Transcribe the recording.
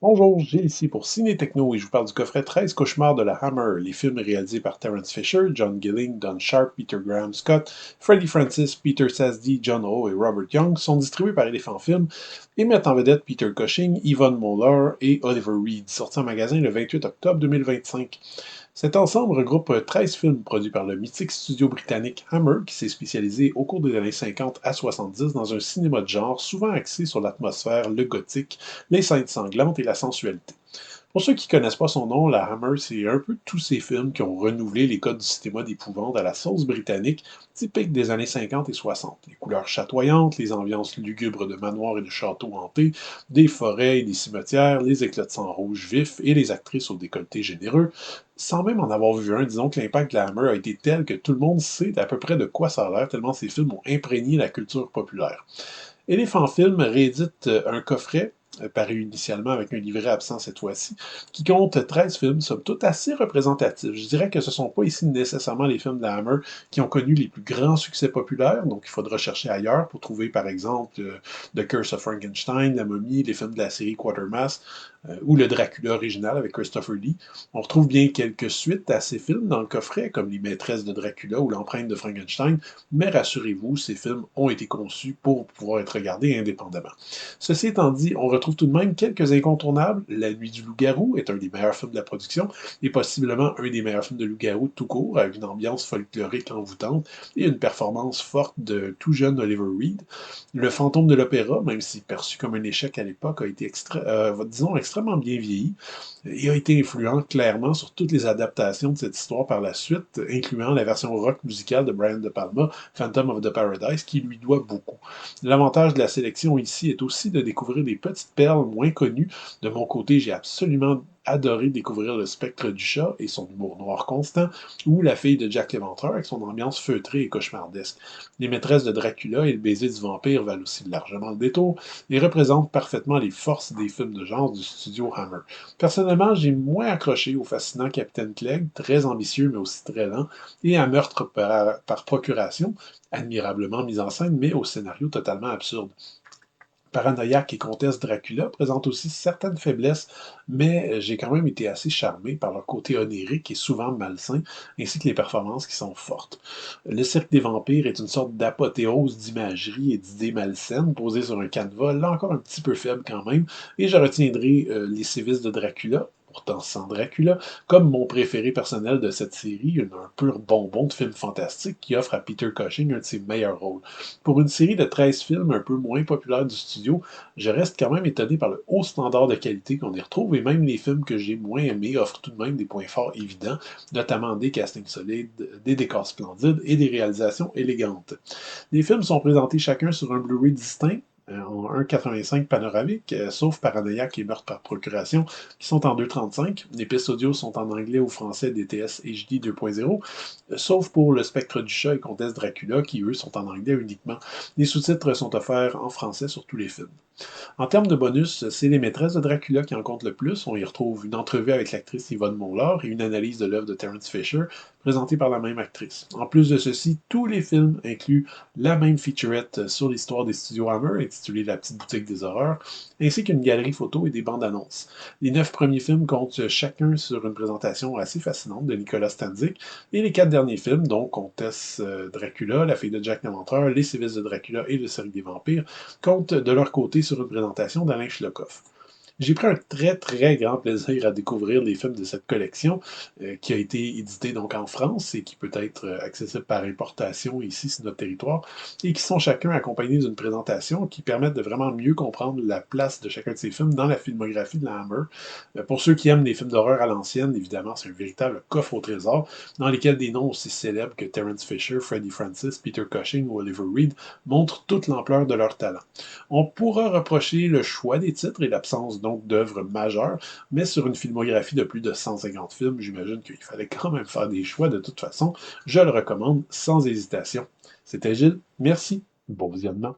Bonjour, Gilles ici pour Ciné Techno et je vous parle du coffret 13 cauchemars de la Hammer, les films réalisés par Terence Fisher, John Gilling, Don Sharp, Peter Graham Scott, Freddie Francis, Peter Sasdy, John Ho et Robert Young sont distribués par Elephant Film et mettent en vedette Peter Cushing, Yvonne Muller et Oliver Reed, sortis en magasin le 28 octobre 2025. Cet ensemble regroupe 13 films produits par le mythique studio britannique Hammer qui s'est spécialisé au cours des années 50 à 70 dans un cinéma de genre souvent axé sur l'atmosphère, le gothique, les scènes sanglantes et la sensualité. Pour ceux qui ne connaissent pas son nom, la Hammer, c'est un peu tous ces films qui ont renouvelé les codes du cinéma d'épouvante à la sauce britannique, typique des années 50 et 60. Les couleurs chatoyantes, les ambiances lugubres de manoirs et de châteaux hantés, des forêts et des cimetières, les éclats de sang rouge vifs et les actrices au décolleté généreux. Sans même en avoir vu un, disons que l'impact de la Hammer a été tel que tout le monde sait à peu près de quoi ça a l'air, tellement ces films ont imprégné la culture populaire. Elephant Film réédite un coffret, paru initialement avec un livret absent cette fois-ci, qui compte 13 films, somme toute assez représentatifs. Je dirais que ce ne sont pas ici nécessairement les films de la Hammer qui ont connu les plus grands succès populaires, donc il faudra chercher ailleurs pour trouver par exemple The Curse of Frankenstein, La Momie, les films de la série Quatermass, ou le Dracula original avec Christopher Lee. On retrouve bien quelques suites à ces films dans le coffret, comme Les Maîtresses de Dracula ou L'Empreinte de Frankenstein, mais rassurez-vous, ces films ont été conçus pour pouvoir être regardés indépendamment. Ceci étant dit, on retrouve tout de même quelques incontournables. La Nuit du Loup-Garou est un des meilleurs films de la production et possiblement un des meilleurs films de loup-garou tout court, avec une ambiance folklorique envoûtante et une performance forte de tout jeune Oliver Reed. Le Fantôme de l'Opéra, même si perçu comme un échec à l'époque, a été disons extrêmement bien vieilli et a été influent clairement sur toutes les adaptations de cette histoire par la suite, incluant la version rock musicale de Brian De Palma, Phantom of the Paradise, qui lui doit beaucoup. L'avantage de la sélection ici est aussi de découvrir des petites perles moins connues. De mon côté, j'ai absolument adoré découvrir Le Spectre du Chat et son humour noir constant, ou La Fille de Jack l'Éventreur avec son ambiance feutrée et cauchemardesque. Les Maîtresses de Dracula et Le Baiser du Vampire valent aussi largement le détour et représentent parfaitement les forces des films de genre du studio Hammer. Personnellement, j'ai moins accroché au fascinant Capitaine Clegg, très ambitieux mais aussi très lent, et à Meurtre par procuration, admirablement mis en scène, mais au scénario totalement absurde. Paranoïaque et Comtesse Dracula présentent aussi certaines faiblesses, mais j'ai quand même été assez charmé par leur côté onirique et souvent malsain, ainsi que les performances qui sont fortes. Le Cirque des vampires est une sorte d'apothéose d'imagerie et d'idées malsaines posées sur un canevas, là encore un petit peu faible quand même, et je retiendrai les sévices de Dracula, pourtant sans Dracula, comme mon préféré personnel de cette série, un pur bonbon de film fantastique qui offre à Peter Cushing un de ses meilleurs rôles. Pour une série de 13 films un peu moins populaire du studio, je reste quand même étonné par le haut standard de qualité qu'on y retrouve et même les films que j'ai moins aimés offrent tout de même des points forts évidents, notamment des castings solides, des décors splendides et des réalisations élégantes. Les films sont présentés chacun sur un Blu-ray distinct, en 1,85 panoramique, sauf Paranoïaque et Meurtre par procuration, qui sont en 2,35. Les pistes audio sont en anglais ou français DTS HD 2.0, sauf pour Le Spectre du Chat et Comtesse Dracula, qui eux sont en anglais uniquement. Les sous-titres sont offerts en français sur tous les films. En termes de bonus, c'est Les Maîtresses de Dracula qui en comptent le plus. On y retrouve une entrevue avec l'actrice Yvonne Muller et une analyse de l'œuvre de Terence Fisher, présentée par la même actrice. En plus de ceci, tous les films incluent la même featurette sur l'histoire des studios Hammer, intitulée La Petite Boutique des Horreurs, ainsi qu'une galerie photo et des bandes annonces. Les 9 premiers films comptent chacun sur une présentation assez fascinante de Nicolas Stanzik, et les 4 derniers films, dont Comtesse Dracula, La Fille de Jack l'Éventreur, Les Sévices de Dracula et Le Cirque des Vampires, comptent de leur côté sur une présentation d'Alain Schlockhoff. J'ai pris un très très grand plaisir à découvrir les films de cette collection qui a été éditée donc en France et qui peut être accessible par importation ici sur notre territoire et qui sont chacun accompagnés d'une présentation qui permettent de vraiment mieux comprendre la place de chacun de ces films dans la filmographie de la Hammer. Pour ceux qui aiment les films d'horreur à l'ancienne, évidemment, c'est un véritable coffre au trésor dans lesquels des noms aussi célèbres que Terence Fisher, Freddie Francis, Peter Cushing ou Oliver Reed montrent toute l'ampleur de leur talent. On pourra reprocher le choix des titres et l'absence donc d'œuvres majeures, mais sur une filmographie de plus de 150 films, j'imagine qu'il fallait quand même faire des choix de toute façon. Je le recommande sans hésitation. C'était Gilles, merci, bon visionnement.